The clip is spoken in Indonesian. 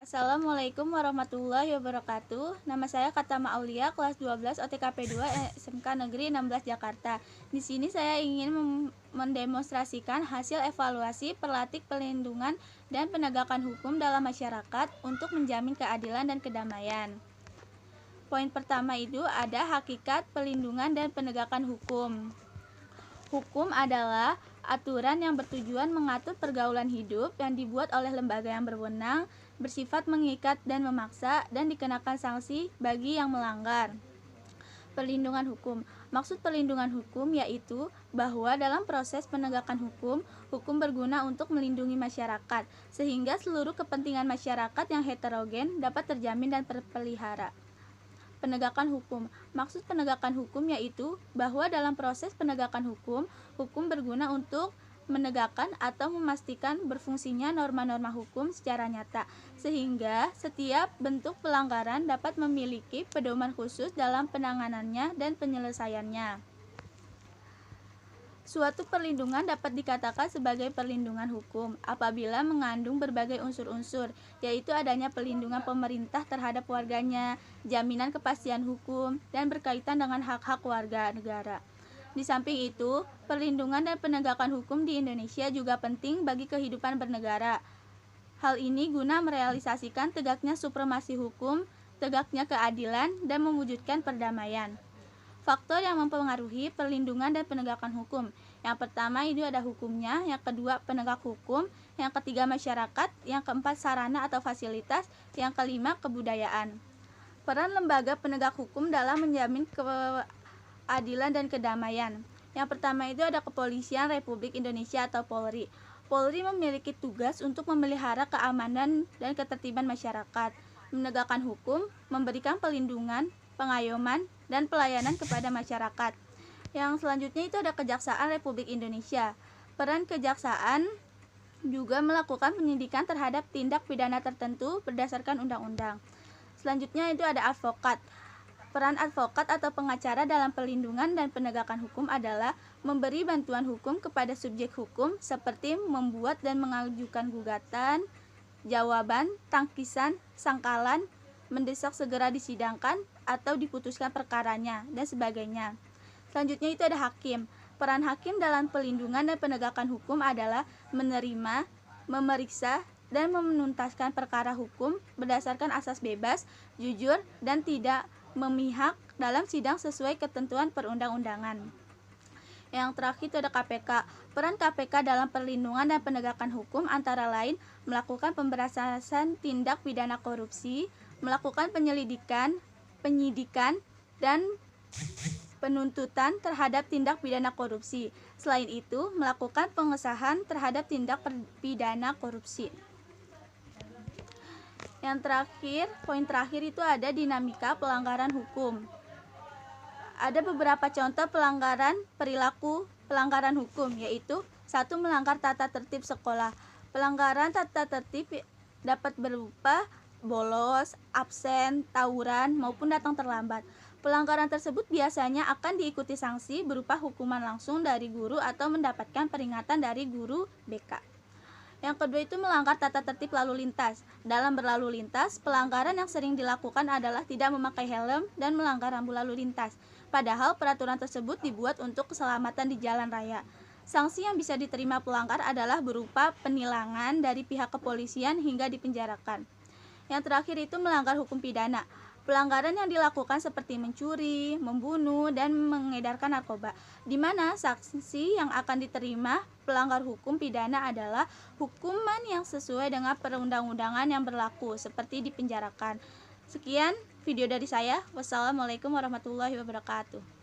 Assalamualaikum warahmatullahi wabarakatuh. Nama saya Katama Aulia, kelas 12 OTKP 2 SMK Negeri 16 Jakarta. Di sini saya ingin mendemonstrasikan hasil evaluasi perlatik perlindungan dan penegakan hukum dalam masyarakat untuk menjamin keadilan dan kedamaian. Poin pertama itu ada hakikat perlindungan dan penegakan hukum. Hukum adalah aturan yang bertujuan mengatur pergaulan hidup yang dibuat oleh lembaga yang berwenang, bersifat mengikat dan memaksa, dan dikenakan sanksi bagi yang melanggar. Perlindungan hukum. Maksud perlindungan hukum yaitu bahwa dalam proses penegakan hukum, hukum berguna untuk melindungi masyarakat, sehingga seluruh kepentingan masyarakat yang heterogen dapat terjamin dan terpelihara. Penegakan hukum. Maksud penegakan hukum yaitu bahwa dalam proses penegakan hukum, hukum berguna untuk menegakkan atau memastikan berfungsinya norma-norma hukum secara nyata, sehingga setiap bentuk pelanggaran dapat memiliki pedoman khusus dalam penanganannya dan penyelesaiannya. Suatu perlindungan dapat dikatakan sebagai perlindungan hukum apabila mengandung berbagai unsur-unsur, yaitu adanya perlindungan pemerintah terhadap warganya, jaminan kepastian hukum, dan berkaitan dengan hak-hak warga negara. Di samping itu, perlindungan dan penegakan hukum di Indonesia juga penting bagi kehidupan bernegara. Hal ini guna merealisasikan tegaknya supremasi hukum, tegaknya keadilan, dan mewujudkan perdamaian. Faktor yang mempengaruhi perlindungan dan penegakan hukum. Yang pertama itu ada hukumnya, yang kedua penegak hukum, yang ketiga masyarakat, yang keempat sarana atau fasilitas, yang kelima kebudayaan. Peran lembaga penegak hukum dalam menjamin keadilan dan kedamaian. Yang pertama itu ada Kepolisian Republik Indonesia atau Polri. Polri memiliki tugas untuk memelihara keamanan dan ketertiban masyarakat, menegakkan hukum, memberikan perlindungan, pengayoman, dan pelayanan kepada masyarakat. Yang selanjutnya itu ada Kejaksaan Republik Indonesia. Peran kejaksaan juga melakukan penyidikan terhadap tindak pidana tertentu berdasarkan undang-undang. Selanjutnya itu ada advokat. Peran advokat atau pengacara dalam perlindungan dan penegakan hukum adalah memberi bantuan hukum kepada subjek hukum seperti membuat dan mengajukan gugatan, jawaban, tangkisan, sangkalan, mendesak segera disidangkan atau diputuskan perkaranya, dan sebagainya. Selanjutnya itu ada hakim. Peran hakim dalam perlindungan dan penegakan hukum adalah menerima, memeriksa, dan menuntaskan perkara hukum berdasarkan asas bebas, jujur, dan tidak memihak dalam sidang sesuai ketentuan perundang-undangan. Yang terakhir itu ada KPK. Peran KPK dalam perlindungan dan penegakan hukum antara lain melakukan pemberantasan tindak pidana korupsi, melakukan penyelidikan, penyidikan, dan penuntutan terhadap tindak pidana korupsi. Selain itu, melakukan pengesahan terhadap tindak pidana korupsi. Yang terakhir, poin terakhir itu ada dinamika pelanggaran hukum. Ada beberapa contoh perilaku pelanggaran hukum, yaitu 1. Melanggar tata tertib sekolah. Pelanggaran tata tertib dapat berupa bolos, absen, tawuran, maupun datang terlambat. Pelanggaran tersebut biasanya akan diikuti sanksi berupa hukuman langsung dari guru atau mendapatkan peringatan dari guru BK. Yang kedua itu melanggar tata tertib lalu lintas. Dalam berlalu lintas, pelanggaran yang sering dilakukan adalah tidak memakai helm dan melanggar rambu lalu lintas. Padahal peraturan tersebut dibuat untuk keselamatan di jalan raya. Sanksi yang bisa diterima pelanggar adalah berupa penilangan dari pihak kepolisian hingga dipenjarakan. Yang terakhir itu melanggar hukum pidana. Pelanggaran yang dilakukan seperti mencuri, membunuh, dan mengedarkan narkoba, di mana sanksi yang akan diterima pelanggar hukum pidana adalah hukuman yang sesuai dengan perundang-undangan yang berlaku, seperti dipenjarakan. Sekian video dari saya. Wassalamualaikum warahmatullahi wabarakatuh.